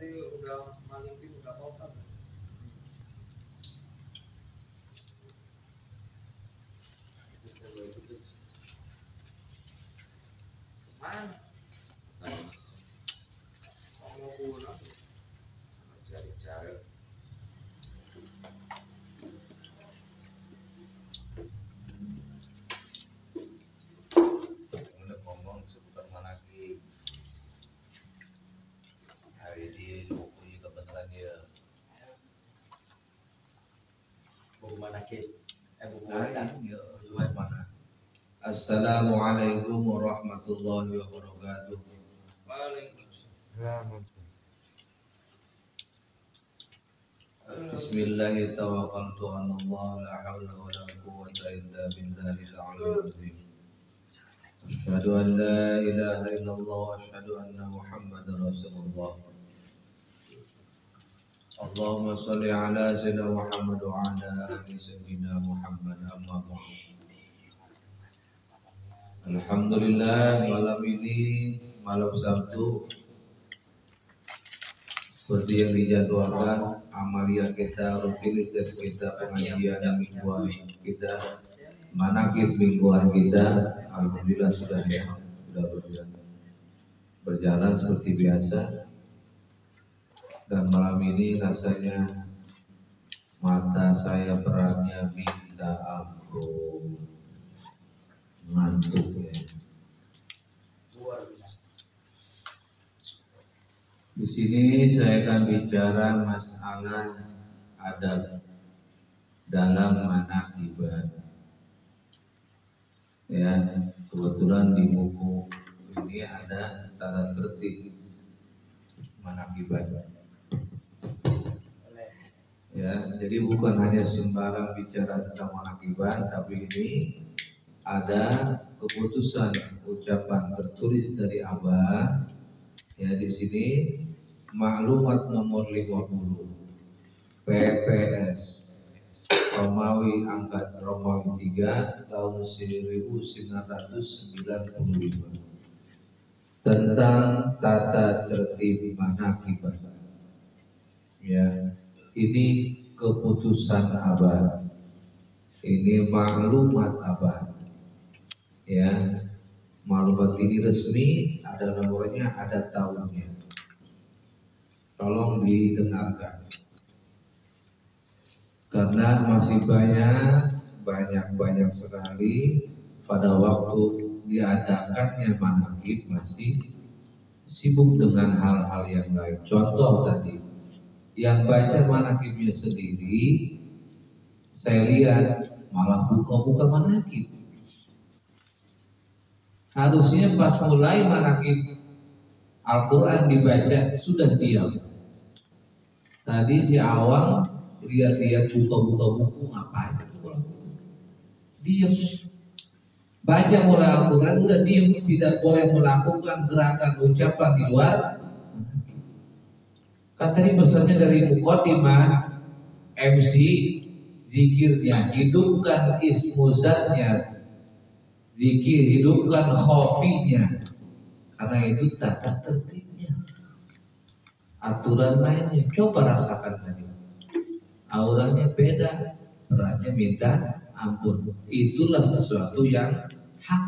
berarti udah malikin udah total. Mana? Mau pulang? Cari-cari. Udah ngomong seputar manakib. Hari ini buku juga beneran dia. Buku manakib. Buku mana? Assalamualaikum warahmatullahi wabarakatuh. Waalaikumsalam. Bismillahirrahmanirrahim. Tawakkaltu 'ala Allah la haula wa la quwwata illa billahil 'aliyyil 'azhim. Asyhadu an la ilaha illallah wa asyhadu anna Muhammadar Rasulullah. Allahumma shalli 'ala sayyidina Muhammad wa 'ala ali sayyidina Muhammad amma ba'd. Alhamdulillah, malam ini malam Sabtu seperti yang dijadwalkan amalia kita, rutinitas kita, pengajian mingguan kita, manakib mingguan kita, alhamdulillah sudah berjalan seperti biasa. Dan malam ini rasanya mata saya beratnya minta ampun, ngantuk ya. Di sini saya akan bicara masalah adab dalam manakibah. Ya, kebetulan di buku ini ada tata tertib manakibah. Ya, jadi bukan hanya sembarang bicara tentang manakibah, tapi ini ada keputusan ucapan tertulis dari Abah. Ya, di sini maklumat nomor 50 PPS Romawi angkat Romawi 3 tahun 1995 tentang tata tertib manakibah. Ya, ini keputusan Abah, ini maklumat Abah. Ya, maklumat ini resmi, ada nomornya, ada tahunnya. Tolong didengarkan, karena masih banyak sekali pada waktu diadakannya manakib masih sibuk dengan hal-hal yang lain. Contoh tadi, yang baca manakibnya sendiri, saya lihat malah buka-buka manakib. Harusnya pas mulai manakib Al-Quran dibaca sudah diam. Tadi si awam lihat-lihat buka-buka buku, ngapain itu? Diam. Baca mulai Al-Quran udah diam, tidak boleh melakukan gerakan ucapan di luar. Kan tadi pesannya dari Muqaddimah MC, zikirnya hidupkan ismuzatnya, zikir hidupkan khofinya, karena itu tata tertibnya, aturan lainnya. Coba rasakan tadi, auranya beda, beratnya minta ampun. Itulah sesuatu yang hak.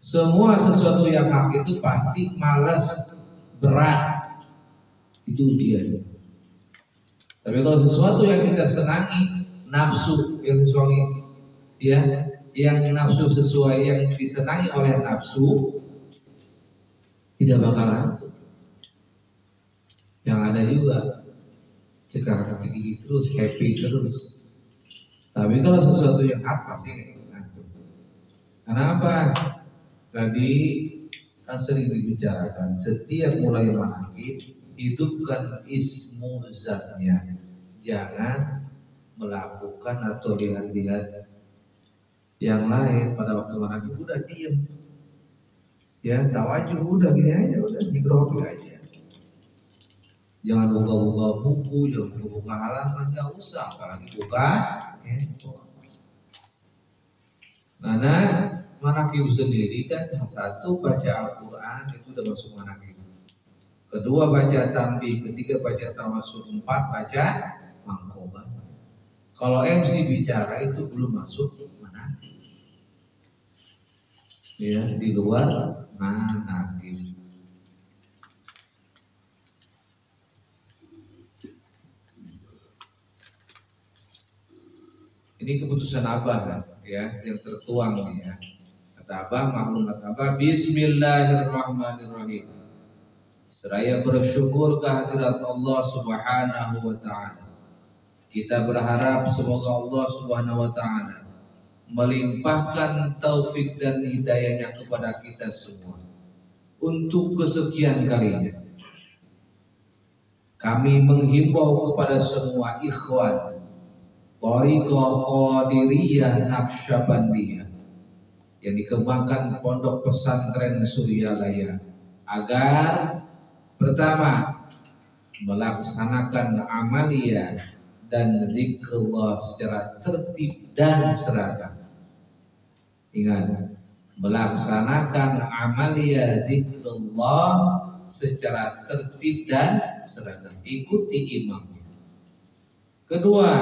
Semua sesuatu yang hak itu pasti malas, berat, itu ujian. Tapi kalau sesuatu yang kita senangi, nafsu yang sesuai, ya, yang nafsu sesuai yang disenangi oleh nafsu, tidak bakal ngantuk. Yang ada juga cekak-cekik terus, happy terus. Tapi kalau sesuatu yang hak pasti ngantuk. Kenapa? Tadi kan sering dibicarakan, setiap mulai manakib hidupkan ismu zatnya. Jangan melakukan atau lihat-lihat yang lain pada waktu manakib. Udah diem, ya tawajuh, udah gini aja, udah jigrofi aja. Jangan buka-buka buku, jangan buka-buka halaman, nggak usah, apalagi buka handphone. Karena manakib sendiri kan yang satu baca Al-Quran itu udah masuk manakib. kedua baca tambih, ketiga baca tawasul, empat baca mangkobah. Kalau MC bicara itu belum masuk mana? Ya, di luar mana? Ini keputusan Abah ya, yang tertuang ya. Kata Abah, maklumat Abah, Bismillahirrahmanirrahim. Seraya bersyukur kehadirat Allah Subhanahu wa taala. Kita berharap semoga Allah Subhanahu wa taala melimpahkan taufik dan hidayahnya kepada kita semua. Untuk kesekian kalinya kami menghimbau kepada semua ikhwan Thariqah Qadiriyah Naqsyabandiyah yang dikembangkan Pondok Pesantren Suryalaya agar pertama melaksanakan amaliyah dan zikrullah secara tertib dan seragam. Ingat, melaksanakan amaliyah zikrullah secara tertib dan seragam. Ikuti imamnya. Kedua,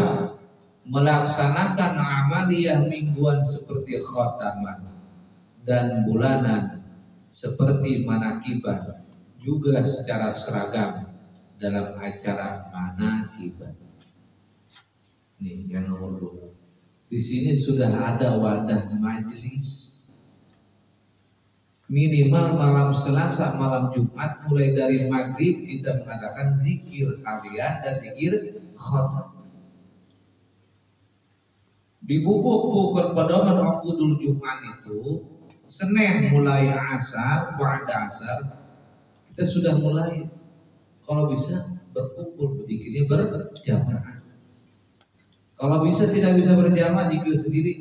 melaksanakan amaliyah mingguan seperti khataman dan bulanan seperti manakibah juga secara seragam dalam acara manakibah. Nih yang nomor 2. Di sini sudah ada wadah majelis. Minimal malam Selasa, malam Jumat mulai dari maghrib kita mengadakan zikir harian dan zikir khatam. Di buku pedoman Uqudul Jumat itu Senin mulai asar, ba'da asar kita sudah mulai kalau bisa berkumpul berzikirnya berjamaah. Kalau bisa tidak bisa berjamaah zikir sendiri,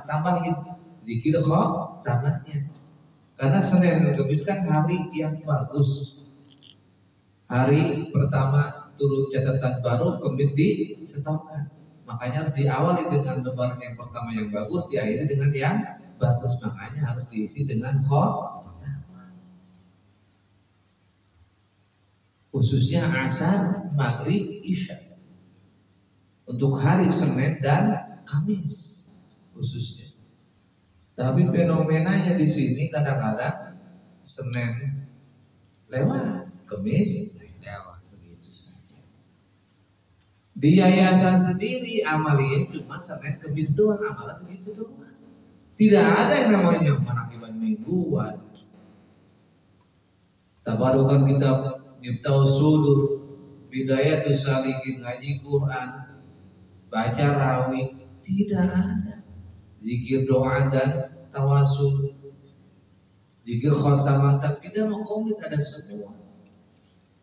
tambahin zikir tamatnya. Karena Senin dan Kamis kan hari yang bagus. Hari pertama turun catatan baru, Kamis disetorkan. Makanya harus diawali dengan lembaran yang pertama yang bagus, diakhiri dengan yang bagus. Makanya harus diisi dengan khotamah. Khususnya asar, maghrib, isya. Untuk hari Senin dan Kamis khususnya. Tapi fenomenanya di sini kadang-kadang Senin lewat, Kamis lewat, begitu saja. Di yayasan sendiri amaliyah cuma Senin Kamis doang, amalan segitu doang. Tidak ada yang namanya manakibah mingguan. Tabarukan kitab Miftahus Sudur, Bidayatus Salikin, ngaji Quran, baca rawih, tidak ada. Zikir doa dan tawasul, zikir khatamatan, tidak mau komit ada semua.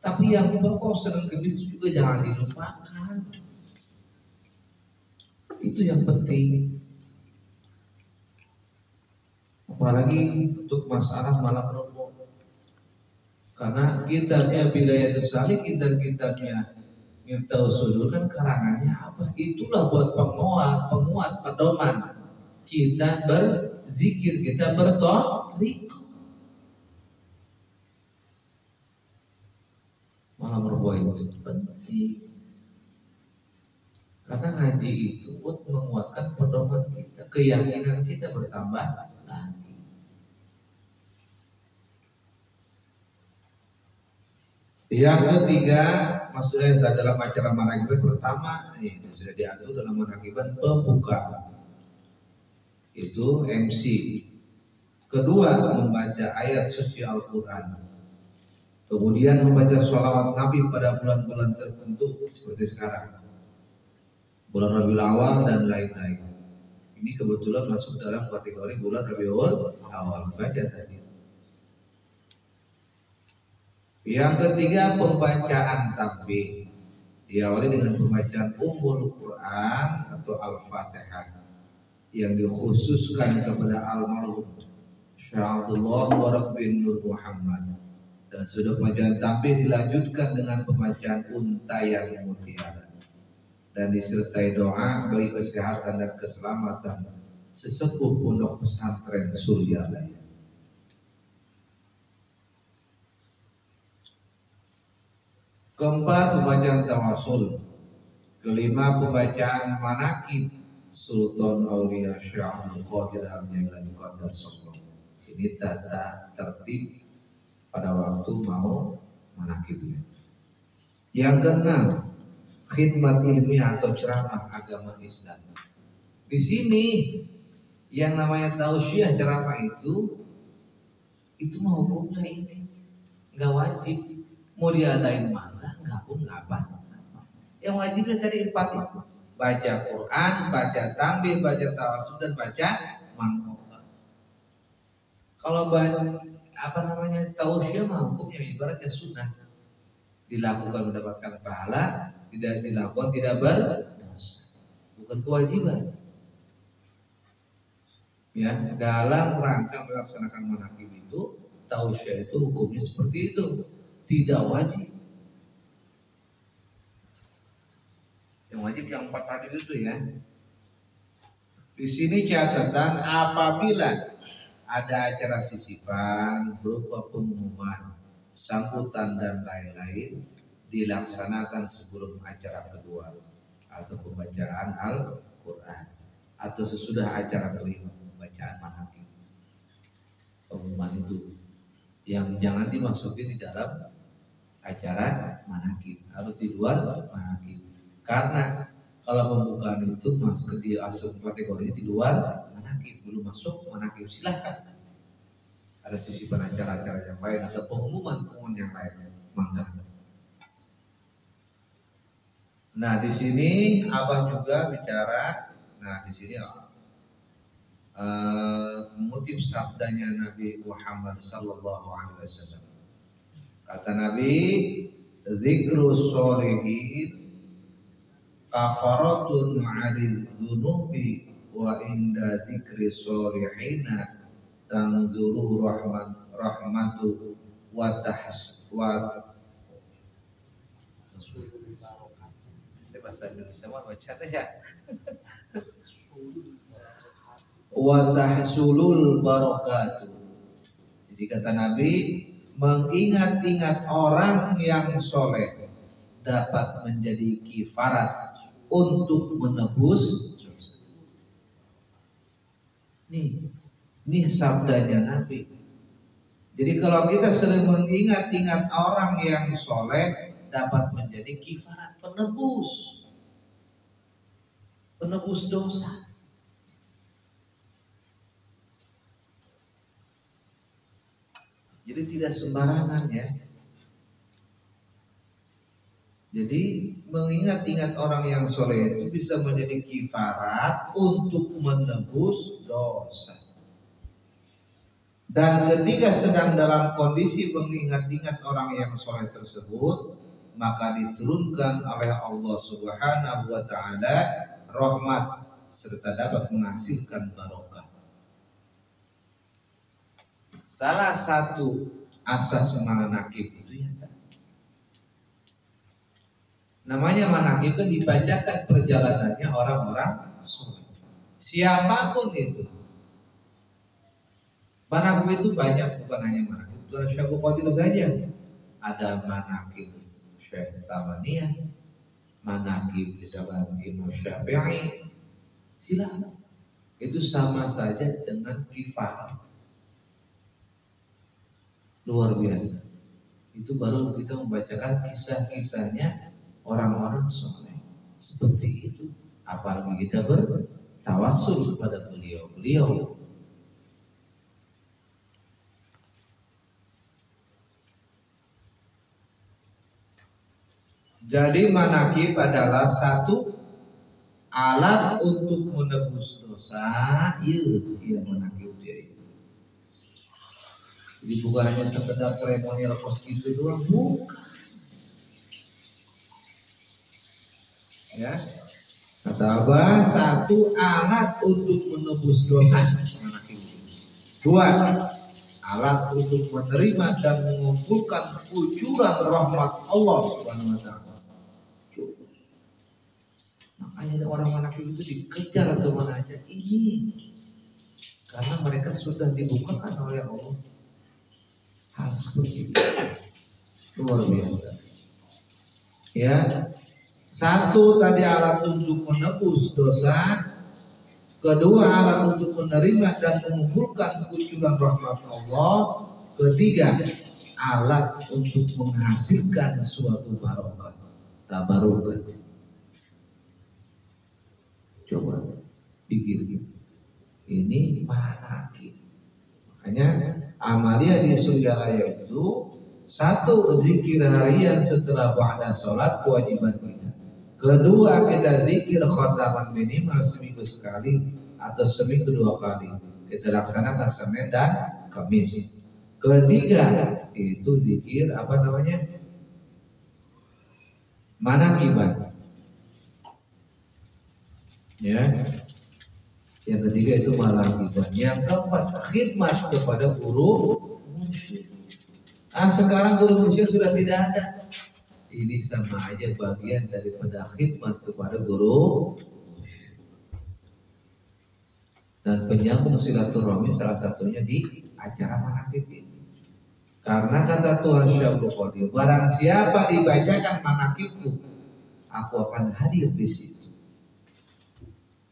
Tapi yang pokok Senin Kamis itu juga jangan dilupakan. Itu yang penting. Apalagi untuk masalah malam Rebo. Karena kitabnya Bidayatus Salikin dan kitabnya Miftahus Sudur kan karangannya apa? Itulah buat penguat pedoman kita berzikir, kita bertorik. Malam Rebo itu penting. Karena ngaji itu buat menguatkan pedoman kita, keyakinan kita bertambah lagi. Yang ketiga, maksudnya dalam acara manakiban pertama ini sudah diatur dalam manakiban pembuka, itu MC. Kedua, membaca ayat suci Al-Quran. Kemudian membaca sholawat Nabi pada bulan-bulan tertentu seperti sekarang, bulan Rabiul Awal dan lain-lain. Ini kebetulan masuk dalam kategori bulan Rabiul Awal, baca tadi. Yang ketiga, pembacaan takbir. Diawali dengan pembacaan Ummul Quran atau Al-Fatihah yang dikhususkan kepada almarhum Syekh Abdullah Mubarak bin Nur Muhammad. Dan sudah pembacaan takbir dilanjutkan dengan pembacaan Untayan Mutiara dan disertai doa bagi kesehatan dan keselamatan sesepuh Pondok Pesantren Suryalaya. Keempat, pembacaan tawasul. Kelima, pembacaan manaqib Sultan Aulia Syekh Abdul Qadir Al-Jailani Qadar Sallallahu. Ini tata tertib pada waktu mau manaqibnya. Yang keenam, khidmat ilmiah atau ceramah agama Islam. Di sini yang namanya tausiah ceramah itu mah hukumnya ini nggak wajib, mau diadain mana nggak pun nggak apa. Yang wajibnya tadi 4 itu, baca Quran, baca tambih, baca tawasul, dan baca manqobat. Kalau tausiah mah hukumnya ibaratnya sunnah, dilakukan mendapatkan pahala, tidak dilakukan tidak berdosa, bukan kewajiban. Ya, dalam rangka melaksanakan manaqib itu, tausiah itu hukumnya seperti itu, tidak wajib. Yang wajib yang 4 tadi itu ya. Di sini catatan, apabila ada acara sisipan berupa pengumuman, sambutan dan lain-lain dilaksanakan sebelum acara kedua atau pembacaan Al-Quran atau sesudah acara kelima pembacaan manaqib. Pengumuman itu yang jangan dimasukin di dalam acara manaqib, harus di luar manaqib. Karena kalau pembukaan itu masuk ke kategorinya di luar manaqib, belum masuk manaqib, silahkan. Ada sisipan acara-acara yang lain atau pengumuman yang lain, mangga. Nah, di sini Abah juga bicara. Nah, di sini mengutip sabdanya Nabi Muhammad sallallahu alaihi wasallam. Kata Nabi, "Dzikrus sholihin kafaratun 'alil dzunubi wa inda dzikri sholihina tanzuru rahmatu wa bahasa Indonesia mah bacanya ya. Wa tahsulul barakatuh. Jadi kata Nabi, mengingat-ingat orang yang soleh dapat menjadi kifarat untuk menebus dosa. Ini sabdanya Nabi. Jadi kalau kita sering mengingat-ingat orang yang soleh dapat menjadi kifarat, penebus dosa. Jadi tidak sembarangan ya. Jadi mengingat-ingat orang yang soleh itu bisa menjadi kifarat untuk menebus dosa. Dan ketika sedang dalam kondisi mengingat-ingat orang yang soleh tersebut, maka diturunkan oleh Allah Subhanahu wa Ta'ala rahmat serta dapat menghasilkan barokah. Salah satu asas manaqib itu ya, namanya manaqib kan dibacakan perjalanannya orang-orang soleh, siapapun itu. Manaqib itu banyak, bukan hanya manaqib Syekh Abdul Qadir saja. Ada manaqib Syekh Samaniyah, manaqib misalkan Imam Syafi'i, silakan. Itu sama saja dengan kifarat. Luar biasa. Itu baru kita membacakan kisah-kisahnya orang-orang soleh seperti itu. Apalagi kita bertawasul kepada beliau-beliau. Jadi manaqib adalah satu alat untuk menebus dosa. Iya, siapa manaqib dia itu. Jadi bukan hanya sekedar seremonial kos gitu doang, bukan. Ya, kata Abah, satu alat untuk menebus dosa. Dua, alat untuk menerima dan mengumpulkan kucuran rahmat Allah Subhanahu wa Ta'ala. Makanya orang manaqib itu dikejar kemana aja ini, karena mereka sudah dibukakan oleh Allah hal seperti itu. Luar biasa. Ya, satu tadi alat untuk menebus dosa, kedua alat untuk menerima dan mengumpulkan kunjungan rahmat Allah, ketiga alat untuk menghasilkan suatu barokah, tabarukah. Coba pikir, ini manakib. Makanya amalia di Suryalaya itu satu, zikir harian setelah ba'da sholat kewajiban kita. Kedua, kita zikir khotaman minimal seminggu sekali atau seminggu 2 kali. Kita laksanakan Senin dan Kamis. Ketiga, itu zikir apa namanya? Manakiban. Ya. Yang ketiga itu manakiban. Yang keempat, khidmat kepada guru mursyid. Sekarang guru mursyid sudah tidak ada. Ini sama aja bagian daripada khidmat kepada guru mursyid. Dan penyambung silaturahmi salah satunya di acara manakib ini. Karena kata Tuhan Syaikhul Qadir, barang siapa dibacakan manakibku, aku akan hadir di situ.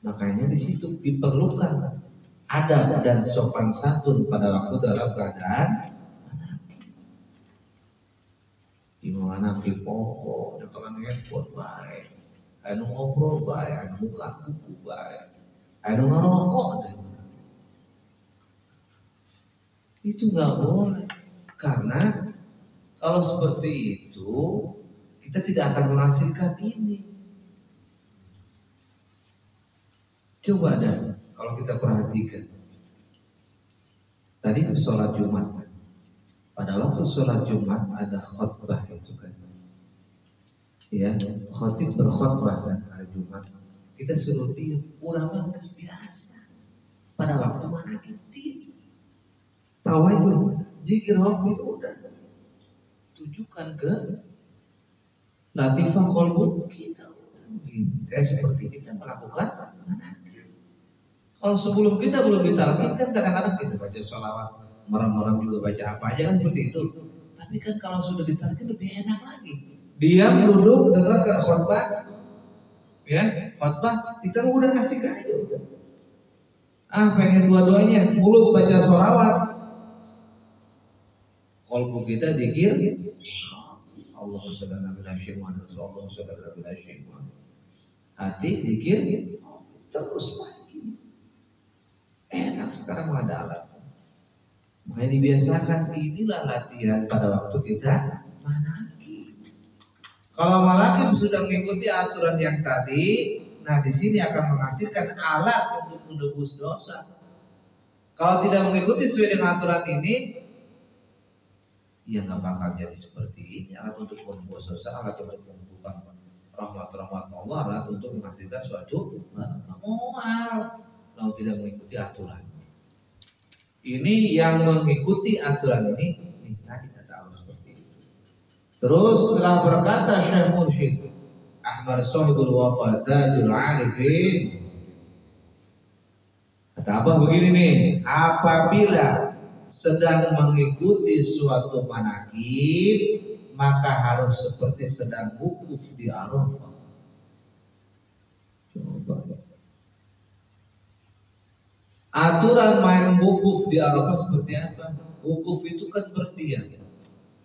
Makanya di situ diperlukan adab dan sopan santun pada waktu dalam keadaan gimana ki pokok nyekelan handphone baik, anu ngobrol baik, anu buka buku baik, anu ngerokok deh. Itu nggak boleh, karena kalau seperti itu kita tidak akan menghasilkan ini. Coba dah kalau kita perhatikan tadi sholat Jumat. Pada waktu sholat Jumat ada khutbah itu kan, ya khotib berkhutbah kan hari Jumat. Kita suruh diam, urang mangkes biasa. Pada waktu mana kita tahu itu zikir hobi udah tujukan ke latifah qalbu kita. Kayak seperti kita melakukan manakib. Kalau sebelum kita belum ditalqin kan kadang-kadang kita baca sholawat, merem-merem juga baca apa aja kan seperti itu. Tapi kan kalau sudah ditalqin lebih enak lagi. Diam, duduk, dengarkan khutbah, ya khutbah kita udah ngasih kayu. Pengen dua-duanya, mulut baca sholawat, qalbu kita zikir. Allahumma shalli ala Muhammad, Allahumma shalli ala Muhammad. Hati zikir terus lagi. Enak sekarang ada alat. Makanya dibiasakan, inilah latihan pada waktu kita manakib. Kalau manakib sudah mengikuti aturan yang tadi, nah di sini akan menghasilkan alat untuk menebus dosa. Kalau tidak mengikuti sesuai dengan aturan ini, ya nggak bakal jadi seperti ini. Alat untuk menebus dosa, alat untuk mengumpulkan rahmat-rahmat Allah, alat untuk menghasilkan suatu moal. Kalau tidak mengikuti aturan, ini yang mengikuti aturan ini tadi kata Allah seperti itu. Terus setelah berkata Syekh Mursyid Ahmad Sohibul Wafa Tajul Arifin, kata Abah begini nih, apabila sedang mengikuti suatu manakib maka harus seperti sedang wukuf di Arafah. Coba aturan main wukuf di Arafah seperti apa? Wukuf itu kan berdiam,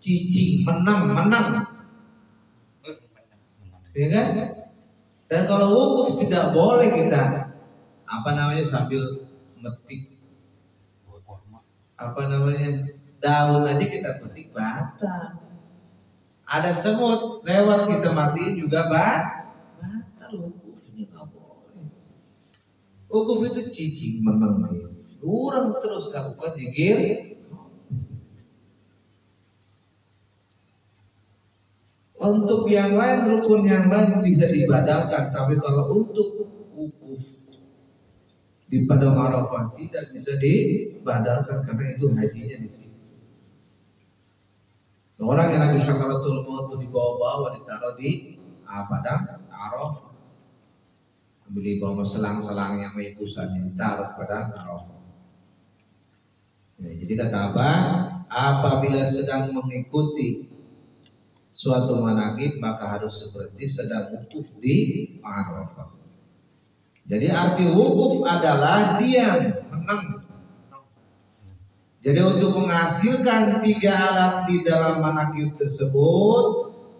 cicing, menang, ya kan? Dan kalau wukuf tidak boleh kita sambil metik daun aja kita petik batang. Ada semut lewat kita matiin juga batal, wukufnya nggak boleh. Wukuf itu cicing menang, kurang terus lakukan zikir. Untuk yang lain, rukun yang lain bisa dibadalkan, tapi kalau untuk wukuf di Padang Arafah tidak bisa dibadalkan karena itu hajinya di sini. Orang yang lagi syakaratul maut dibawa-bawa ditaruh di Padang Arafah. Beli bawa selang-selang yang pusatnya ditaruh pada Arafah. Ya, jadi kata Abah, apabila sedang mengikuti suatu manakib maka harus seperti sedang wukuf di Arafah. Jadi arti wukuf adalah diam, menang. Jadi untuk menghasilkan 3 alat di dalam manakib tersebut,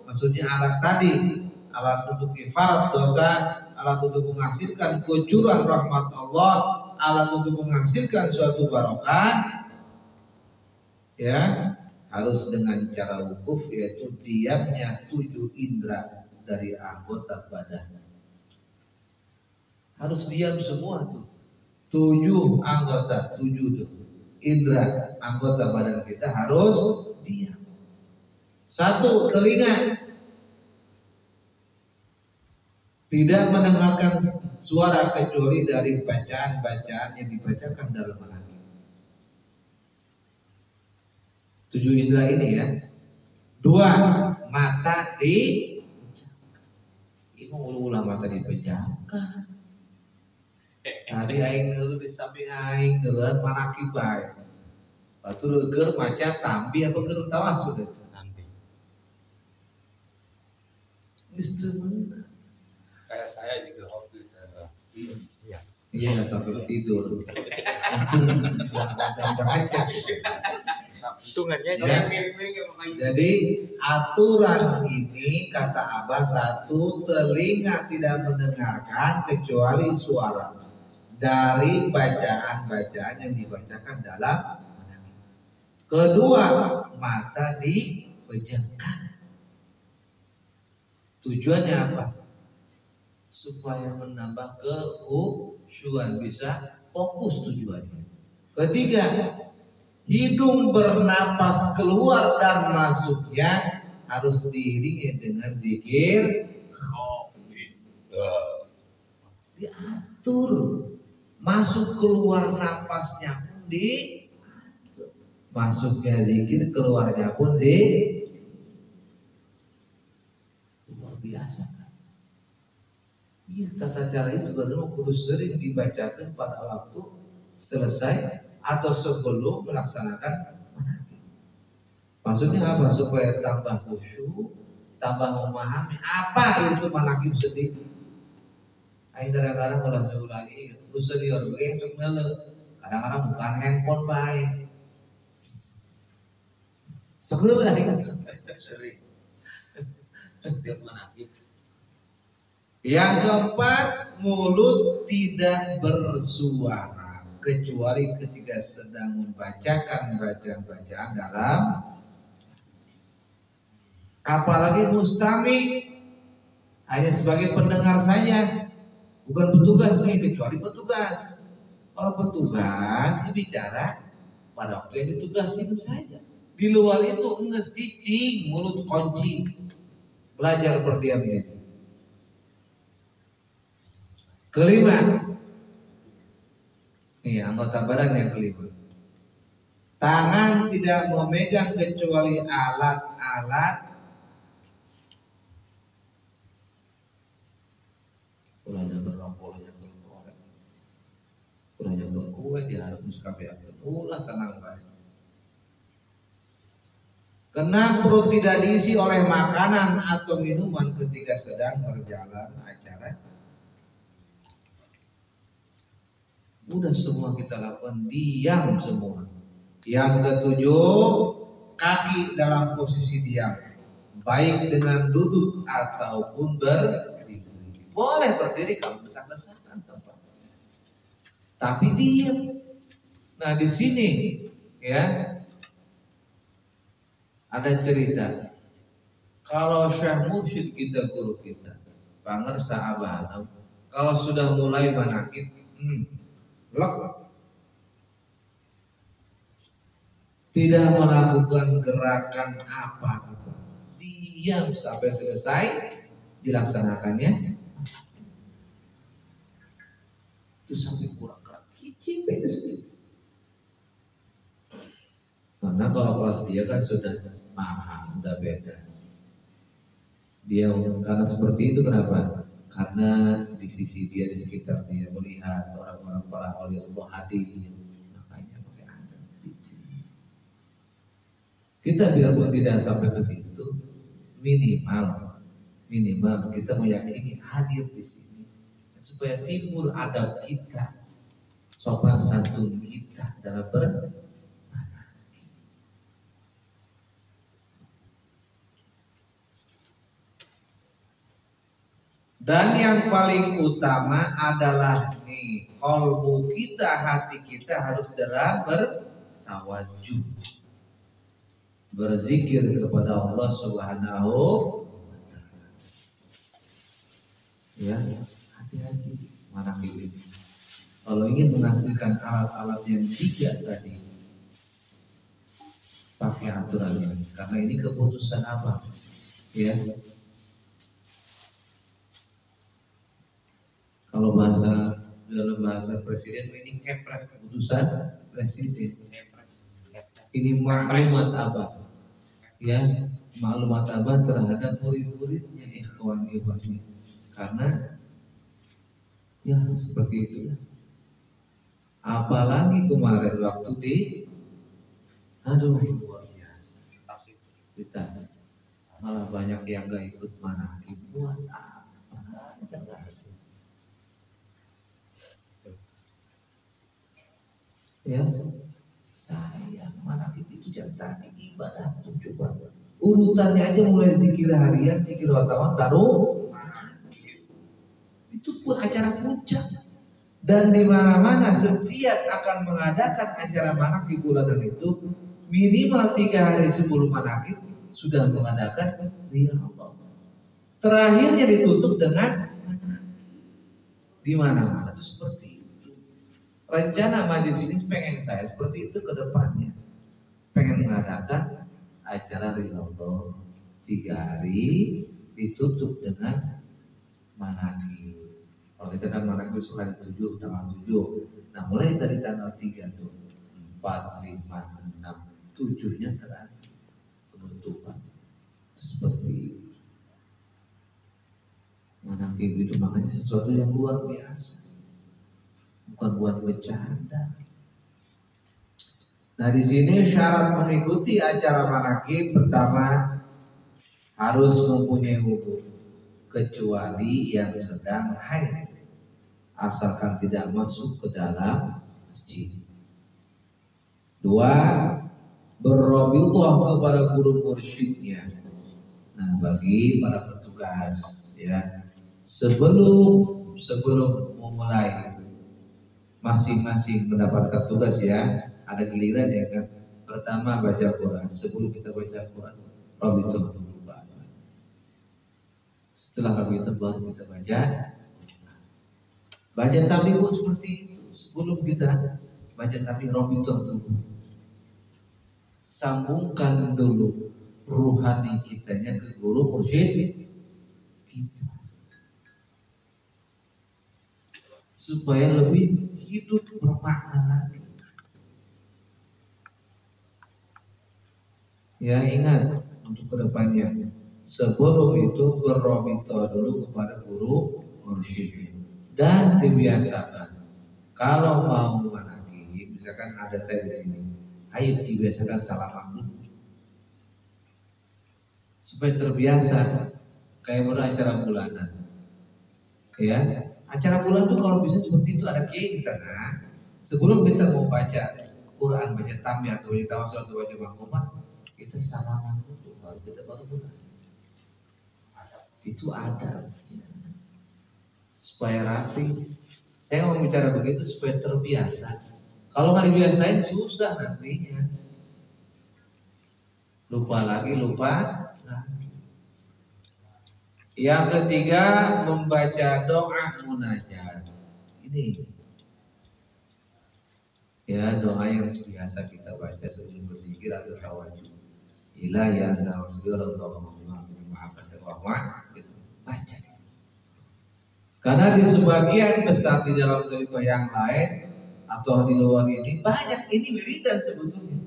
maksudnya alat tadi, alat untuk kifarat dosa, alat untuk menghasilkan kecuran rahmat Allah, alat untuk menghasilkan suatu barokah, ya harus dengan cara wukuf, yaitu diamnya 7 indera dari anggota badan. Harus diam semua tuh. 7 anggota, 7 tuh. Indera anggota badan kita harus diam. 1, telinga. Tidak mendengarkan suara kecuali dari bacaan-bacaan yang dibacakan dalam manakib. 7 indera ini ya. 2, mata di ini ulah mata dipejamkan. Tadi aing dulu di samping aing duluan manakib bae. Batu keur maca tambi apa keur tawasul itu? Tambi. Mister Kayak saya juga hobi. Iya. iya nggak sampai tidur. Untung baca. Untungannya Ya. Jadi aturan ini kata Abah 1, telinga tidak mendengarkan kecuali suara dari bacaan-bacaan yang dibacakan dalam manakib. 2, mata dipejamkan. Tujuannya apa? Supaya menambah kekhusyuan, bisa fokus tujuannya. 3, hidung bernapas keluar dan masuknya harus diiringi dengan zikir. Diatur. Masuk keluar napasnya pun diatur. Masuknya zikir, keluarnya pun zikir. Luar biasa kan? Iya, tata cara ini sebenarnya kudu sering dibacakan pada waktu selesai atau sebelum melaksanakan manakib. Maksudnya apa? Supaya tambah khusyuk, tambah memahami apa itu manakib sendiri. Aing kadang-kadang ulah seulangi, lu senior gue sebenarnya kadang-kadang bukan handphone baik. Sebenarnya Sering. Setiap manakib. Yang keempat, mulut tidak bersuara kecuali ketika sedang membacakan bacaan-bacaan dalam, apalagi mustami hanya sebagai pendengar saja, bukan petugas nih, kecuali petugas. Kalau petugas bicara pada waktu yang ditugasin saja. Di luar itu enggak cicing, mulut kunci. Belajar berdiam diri. 5, nih anggota badan yang 5. Tangan tidak memegang kecuali alat-alat. Ulahnya berrompolnya berkorek. Ulahnya berkue diharap muskabeakeun. Ulah tenang baik. Karena perut tidak diisi oleh makanan atau minuman ketika sedang berjalan acara. Udah semua kita lakukan, diam semua. Yang 7, kaki dalam posisi diam, baik dengan duduk ataupun berdiri. Boleh berdiri kalau desak-desakan tempat, tapi diam. Nah di sini ya ada cerita. Kalau Syekh Mursyid kita, guru kita, Panger Sahabat, kalau sudah mulai manakib, tidak melakukan gerakan apa-apa, diam sampai selesai dilaksanakannya. Itu sampai kurang gerak kicing beda sedikit. Karena kalau kelas dia kan sudah paham, udah beda. Dia karena seperti itu, kenapa? Karena di sisi dia, di sekitar dia melihat orang-orang para wali Allah hadir, makanya pakai adat. Kita biarpun tidak sampai ke situ, minimal kita meyakini hadir di sini supaya timbul adab kita, sopan santun kita dalam dan yang paling utama adalah nih, qalbu kita, hati kita harus dalam bertawajuh, berzikir kepada Allah Subhanahu wa Ta'ala. Ya, hati-hati manaqib ini. Kalau ingin menghasilkan alat-alat yang 3 tadi, pakai aturan ini. Karena ini keputusan apa? Ya. Kalau dalam bahasa presiden ini kepres, keputusan presiden. Ini maklumat abah, ya, maklumat abah terhadap murid-muridnya, ikhwan-ikhwannya. Karena ya seperti itu. Apalagi kemarin waktu luar biasa di Tasik, malah banyak yang gak ikut manaqib. Buat apa? Ya, sayang manaqib itu yang tadi ibadah tuh, coba urutannya aja mulai zikir harian, zikir wartawan, baru itu pun acara puncak. Dan di mana-mana setiap akan mengadakan acara manaqib bulanan itu minimal 3 hari sebelum manaqib sudah mengadakan riyah Allah. Terakhirnya ditutup dengan di mana-mana itu seperti itu. Rencana majelis ini pengen saya seperti itu ke depannya. Pengen mengadakan acara riyah Allah 3 hari ditutup dengan manaqib. Kalau kita kan manaqib selain 7, tanggal 7. Nah mulai dari tanggal 3 tuh 4, 5, 6, 7-nya terakhir penutupan. Seperti itu. Manaqib itu makanya sesuatu yang luar biasa. Bukan buat bercanda. Nah di sini syarat mengikuti acara manaqib pertama harus mempunyai wudu, kecuali yang sedang haid, asalkan tidak masuk ke dalam masjid. 2, berrabithah kepada guru mursyidnya. Nah bagi para petugas ya, sebelum memulai masing-masing mendapatkan tugas ya, ada giliran ya kan. Pertama baca Quran, sebelum kita baca Quran rabithah dulu Pak. Setelah rabithah baru kita baca tahlil pun seperti itu. Sebelum kita baca tahlil rabithah dulu, sambungkan dulu ruhani kitanya ke guru mursyid kita supaya lebih hidup bermakna lagi. Ya ingat untuk kedepannya, sebelum itu berrabithah dulu kepada guru mursyid dan dibiasakan kalau mau manaqib, misalkan ada saya di sini, ayo dibiasakan salaman dulu supaya terbiasa kayak acara bulanan. Ya, acara bulan itu kalau bisa seperti itu, ada kiai di tengah. Sebelum kita mau baca Quran, baca tambaih atau baca tawasul atau baca maqamat, kita salaman dulu baru kita mulai. Itu ada supaya rapi. Saya mau bicara begitu supaya terbiasa. Kalau nggak dibiasain susah nantinya. Lupa lagi. Yang ketiga membaca doa munajat. Ini ya doa yang biasa kita baca sebelum berzikir atau tawajuh. Ilahi anta wasbirallahu baca. Karena di sebagian besar di dalam tariqah yang lain atau di luar ini banyak ini wiridan sebetulnya.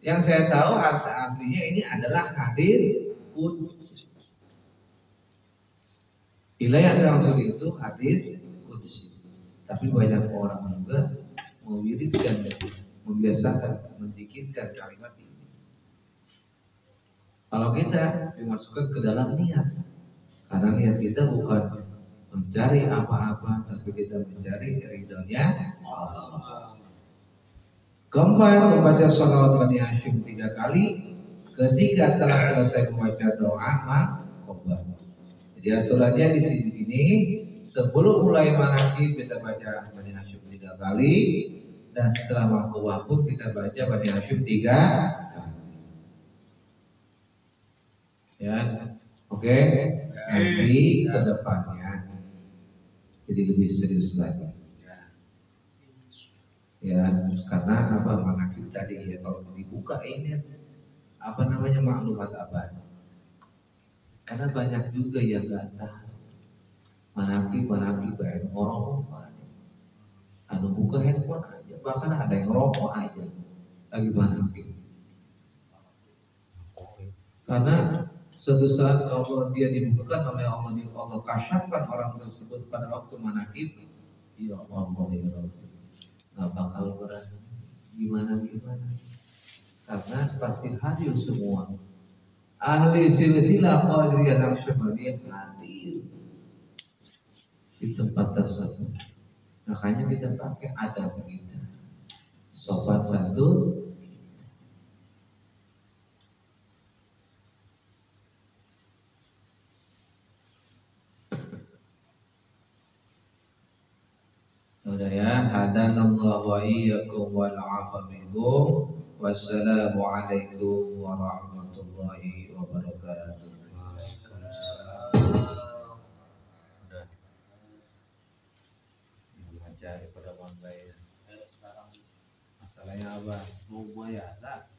Yang saya tahu aslinya ini adalah hadis qudsi. Ilahi anta wasbir itu hadis qudsi. Tapi banyak orang juga mewiridkan, membiasakan, menzikirkan kalimat ini. Kalau kita kita dimasukkan ke dalam niat. Karena niat kita bukan mencari apa-apa, tapi kita mencari ridhonya Allah. Keempat, membaca sholawat Bani Hashim 3 kali. Ketika telah selesai membaca doa, maqobah. Jadi aturannya di sini ini, sebelum mulai manakib kita baca Bani Hashim 3 kali, dan setelah maqobah pun kita baca Bani Hashim 3 kali. Ya, oke. Nanti ke depannya jadi lebih serius lagi. Ya, karena apa manakib tadi ya, kalau dibuka ini apa namanya maklumat abadi. Karena banyak juga yang nggak tahu manakib banyak orang anu buka handphone aja, bahkan ada yang rokok aja lagi manakib. Karena suatu saat kalau dia dibukakan oleh Allah kasyafkan orang tersebut pada waktu manakib, ya Allah ya Rabbi, nggak bakal berani gimana, karena pasti hadir semua ahli silsilah Qadiriyah Naqsyabandiyah hadir di tempat tersebut. Makanya kita pakai adab kita, sopan santun. Udah ya, hadanallahu wa iyyakum wal 'afa minkum. Wassalamu alaikum warahmatullahi wabarakatuh. Udah. Mencari pada orang lain. Masalahnya apa? Mau biasa.